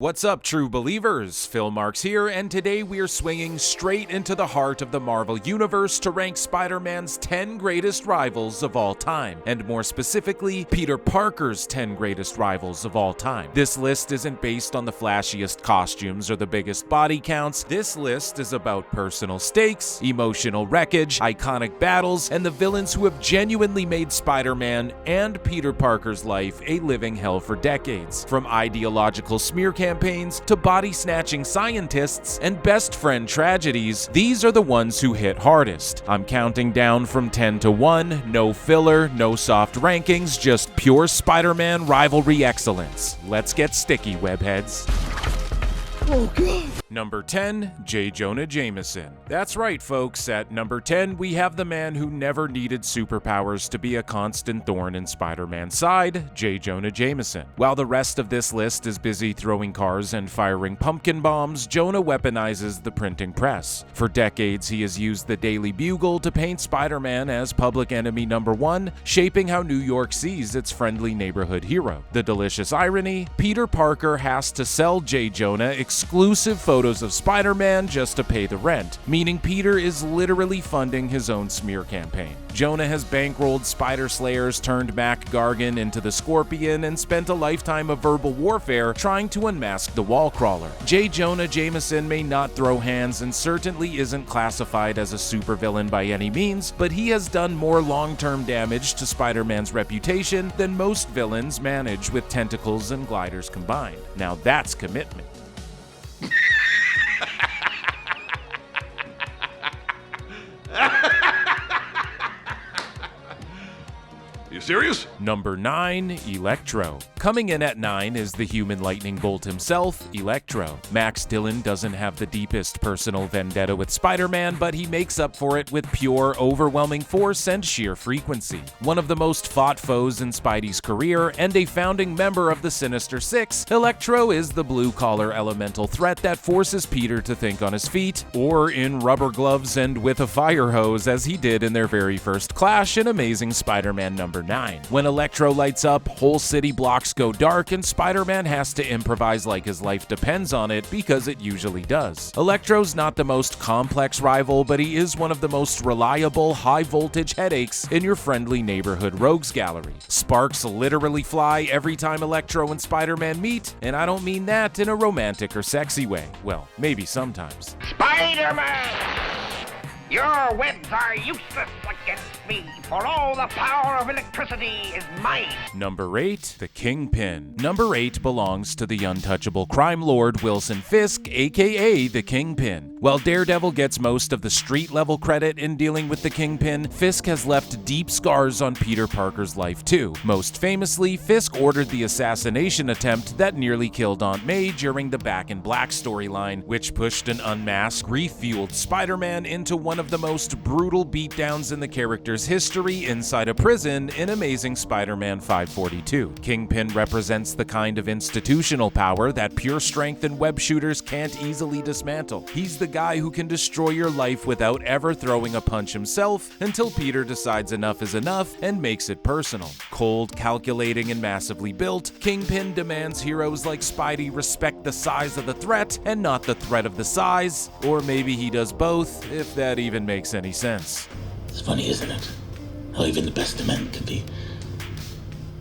What's up, true believers? Phil Marks here, and today we're swinging straight into the heart of the Marvel Universe to rank Spider-Man's 10 greatest rivals of all time, and more specifically, Peter Parker's 10 greatest rivals of all time. This list isn't based on the flashiest costumes or the biggest body counts. This list is about personal stakes, emotional wreckage, iconic battles, and the villains who have genuinely made Spider-Man and Peter Parker's life a living hell for decades. From ideological smear campaigns to body-snatching scientists and best friend tragedies, these are the ones who hit hardest. I'm counting down from 10 to 1, no filler, no soft rankings, just pure Spider-Man rivalry excellence. Let's get sticky, webheads. Oh god. Number 10, J. Jonah Jameson. That's right, folks. At number 10, we have the man who never needed superpowers to be a constant thorn in Spider-Man's side, J. Jonah Jameson. While the rest of this list is busy throwing cars and firing pumpkin bombs, Jonah weaponizes the printing press. For decades, he has used the Daily Bugle to paint Spider-Man as public enemy number 1, shaping how New York sees its friendly neighborhood hero. The delicious irony, Peter Parker has to sell J. Jonah exclusive photos of Spider-Man just to pay the rent, meaning Peter is literally funding his own smear campaign. Jonah has bankrolled Spider Slayers turned Mac Gargan into the Scorpion and spent a lifetime of verbal warfare trying to unmask the wall crawler. J. Jonah Jameson may not throw hands and certainly isn't classified as a supervillain by any means, but he has done more long-term damage to Spider-Man's reputation than most villains manage with tentacles and gliders combined. Now that's commitment. You serious? Number 9, Electro. Coming in at 9 is the human lightning bolt himself, Electro. Max Dillon doesn't have the deepest personal vendetta with Spider-Man, but he makes up for it with pure, overwhelming force and sheer frequency. One of the most fought foes in Spidey's career, and a founding member of the Sinister Six, Electro is the blue-collar elemental threat that forces Peter to think on his feet, or in rubber gloves and with a fire hose as he did in their very first clash in Amazing Spider-Man number 9. When Electro lights up, whole city blocks go dark and Spider-Man has to improvise like his life depends on it, because it usually does. Electro's not the most complex rival, but he is one of the most reliable, high-voltage headaches in your friendly neighborhood rogues gallery. Sparks literally fly every time Electro and Spider-Man meet, and I don't mean that in a romantic or sexy way. Well, maybe sometimes. Spider-Man! Your webs are useless against me, for all the power of electricity is mine. Number 8, the Kingpin. Number 8 belongs to the untouchable crime lord Wilson Fisk, aka the Kingpin. While Daredevil gets most of the street-level credit in dealing with the Kingpin, Fisk has left deep scars on Peter Parker's life too. Most famously, Fisk ordered the assassination attempt that nearly killed Aunt May during the Back in Black storyline, which pushed an unmasked, grief-fueled Spider-Man into one of the most brutal beatdowns in the character's history inside a prison in Amazing Spider-Man 542. Kingpin represents the kind of institutional power that pure strength and web shooters can't easily dismantle. He's the guy who can destroy your life without ever throwing a punch himself until Peter decides enough is enough and makes it personal. Cold, calculating, and massively built, Kingpin demands heroes like Spidey respect the size of the threat and not the threat of the size, or maybe he does both, if that even makes any sense. It's funny, isn't it? How even the best of men can be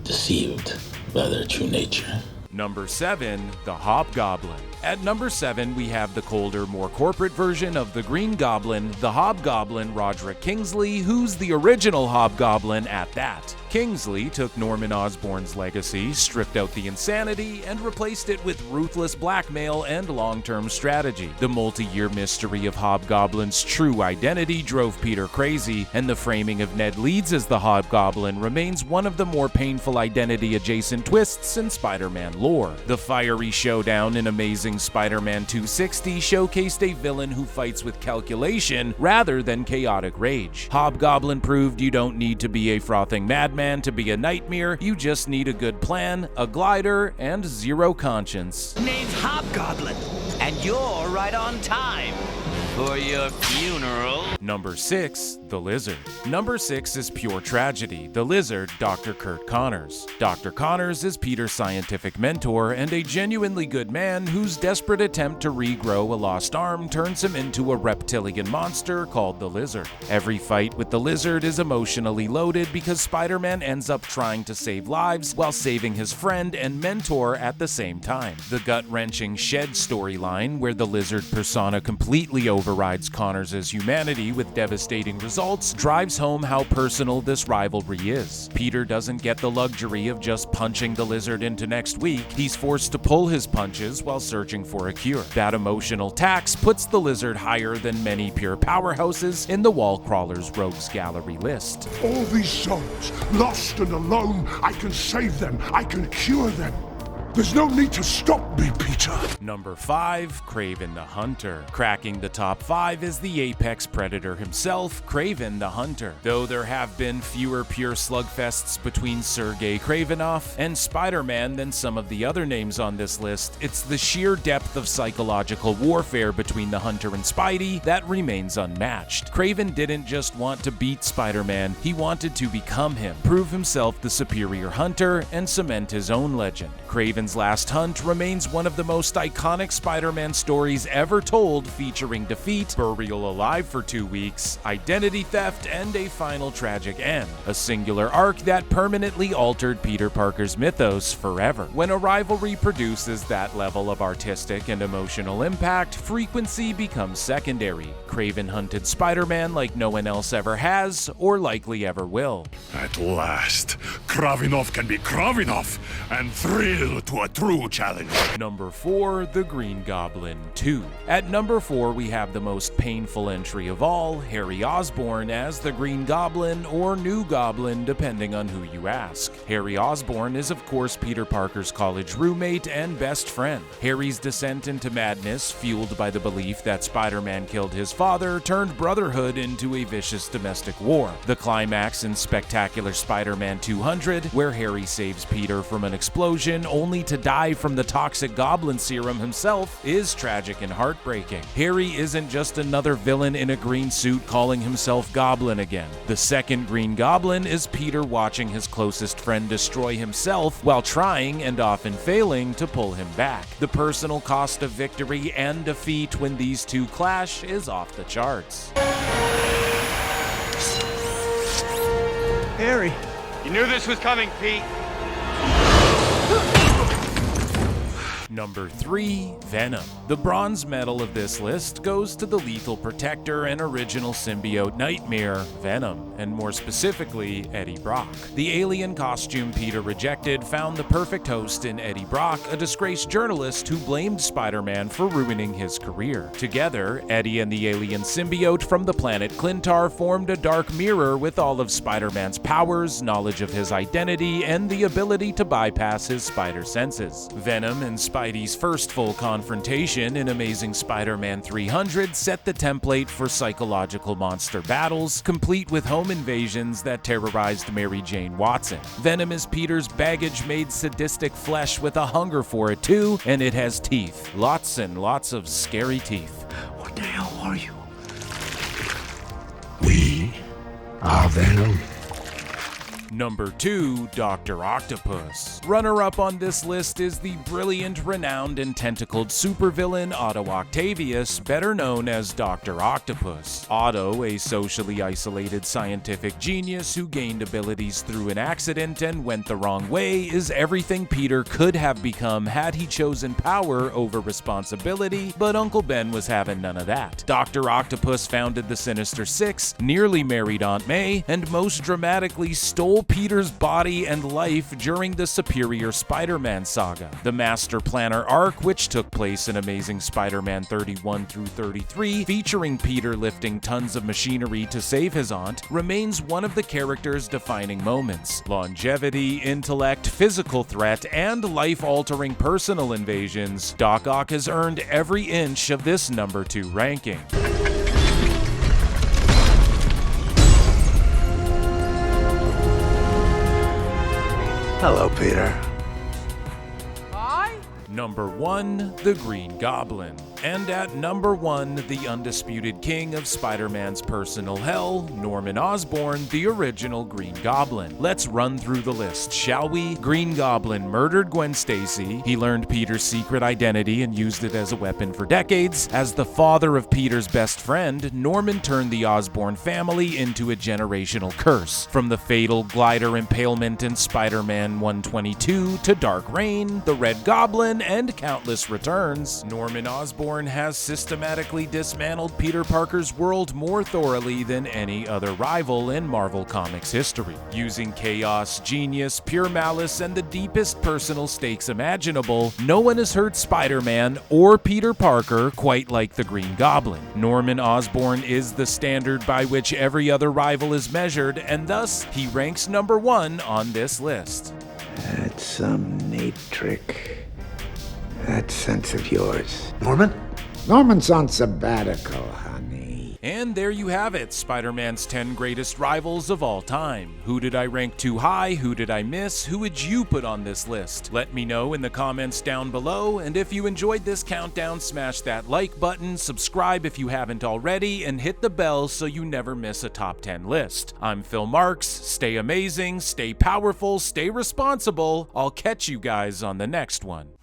deceived by their true nature. Number 7, the Hobgoblin. At number 7, we have the colder, more corporate version of the Green Goblin, the Hobgoblin Roderick Kingsley, who's the original Hobgoblin at that. Kingsley took Norman Osborn's legacy, stripped out the insanity, and replaced it with ruthless blackmail and long-term strategy. The multi-year mystery of Hobgoblin's true identity drove Peter crazy, and the framing of Ned Leeds as the Hobgoblin remains one of the more painful identity-adjacent twists in Spider-Man lore. The fiery showdown in Amazing Spider-Man 260 showcased a villain who fights with calculation rather than chaotic rage. Hobgoblin proved you don't need to be a frothing madman to be a nightmare, you just need a good plan, a glider, and zero conscience. Name's Hobgoblin, and you're right on time. for your funeral. Number 6, The Lizard. Number 6 is pure tragedy. The Lizard, Dr. Kurt Connors. Dr. Connors is Peter's scientific mentor and a genuinely good man whose desperate attempt to regrow a lost arm turns him into a reptilian monster called the Lizard. Every fight with the Lizard is emotionally loaded because Spider-Man ends up trying to save lives while saving his friend and mentor at the same time. The gut-wrenching Shed storyline, where the Lizard persona completely overrides Connors' humanity with devastating results, drives home how personal this rivalry is. Peter doesn't get the luxury of just punching the Lizard into next week. He's forced to pull his punches while searching for a cure. That emotional tax puts the Lizard higher than many pure powerhouses in the Wall Crawler's Rogues Gallery list. All these souls, lost and alone, I can save them, I can cure them. There's no need to stop me, Peter. Number 5, KRAVEN the Hunter. Cracking the top 5 is the apex predator himself, KRAVEN the Hunter. Though there have been fewer pure slugfests between Sergei Kravinoff and Spider-Man than some of the other names on this list, it's the sheer depth of psychological warfare between the Hunter and Spidey that remains unmatched. KRAVEN didn't just want to beat Spider-Man, he wanted to become him, prove himself the superior hunter, and cement his own legend. KRAVEN's Last Hunt remains one of the most iconic Spider-Man stories ever told, featuring defeat, burial alive for 2 weeks, identity theft, and a final tragic end. A singular arc that permanently altered Peter Parker's mythos forever. When a rivalry produces that level of artistic and emotional impact, frequency becomes secondary. KRAVEN hunted Spider-Man like no one else ever has, or likely ever will. At last, Kravinoff can be Kravinoff and thrill to a true challenge. Number 4, The Green Goblin 2. At number 4, we have the most painful entry of all, Harry Osborn as the Green Goblin, or New Goblin, depending on who you ask. Harry Osborn is of course Peter Parker's college roommate and best friend. Harry's descent into madness, fueled by the belief that Spider-Man killed his father, turned Brotherhood into a vicious domestic war. The climax in Spectacular Spider-Man 200, where Harry saves Peter from an explosion only to die from the toxic goblin serum himself, is tragic and heartbreaking. Harry isn't just another villain in a green suit calling himself Goblin again. The second Green Goblin is Peter watching his closest friend destroy himself while trying, and often failing, to pull him back. The personal cost of victory and defeat when these two clash is off the charts. Harry. You knew this was coming, Pete. Number 3, Venom. The bronze medal of this list goes to the lethal protector and original symbiote nightmare, Venom, and more specifically, Eddie Brock. The alien costume Peter rejected found the perfect host in Eddie Brock, a disgraced journalist who blamed Spider-Man for ruining his career. Together, Eddie and the alien symbiote from the planet Clintar formed a dark mirror with all of Spider-Man's powers, knowledge of his identity, and the ability to bypass his spider senses. Venom and Spidey's first full confrontation in Amazing Spider-Man 300 set the template for psychological monster battles, complete with home invasions that terrorized Mary Jane Watson. Venom is Peter's baggage-made sadistic flesh with a hunger for it too, and it has teeth. Lots and lots of scary teeth. What the hell are you? We are Venom. Number 2, Dr. Octopus. Runner-up on this list is the brilliant, renowned, and tentacled supervillain Otto Octavius, better known as Dr. Octopus. Otto, a socially isolated scientific genius who gained abilities through an accident and went the wrong way, is everything Peter could have become had he chosen power over responsibility, but Uncle Ben was having none of that. Dr. Octopus founded the Sinister Six, nearly married Aunt May, and most dramatically stole Peter's body and life during the Superior Spider-Man saga. The Master Planner arc, which took place in Amazing Spider-Man 31 through 33, featuring Peter lifting tons of machinery to save his aunt, remains one of the character's defining moments. Longevity, intellect, physical threat, and life-altering personal invasions, Doc Ock has earned every inch of this number 2 ranking. Hello, Peter. Number 1, The Green Goblin. And at number 1, the undisputed king of Spider-Man's personal hell, Norman Osborn, the original Green Goblin. Let's run through the list, shall we? Green Goblin murdered Gwen Stacy. He learned Peter's secret identity and used it as a weapon for decades. As the father of Peter's best friend, Norman turned the Osborn family into a generational curse. From the fatal glider impalement in Spider-Man 122 to Dark Reign, the Red Goblin, and countless returns, Norman Osborn has systematically dismantled Peter Parker's world more thoroughly than any other rival in Marvel Comics history. Using chaos, genius, pure malice, and the deepest personal stakes imaginable, no one has hurt Spider-Man or Peter Parker quite like the Green Goblin. Norman Osborn is the standard by which every other rival is measured, and thus he ranks number 1 on this list. That's some neat trick. That sense of yours. Norman? Norman's on sabbatical, honey. And there you have it, Spider-Man's 10 greatest rivals of all time. Who did I rank too high? Who did I miss? Who would you put on this list? Let me know in the comments down below, and if you enjoyed this countdown, smash that like button, subscribe if you haven't already, and hit the bell so you never miss a top 10 list. I'm Phil Marks. Stay amazing, stay powerful, stay responsible. I'll catch you guys on the next one.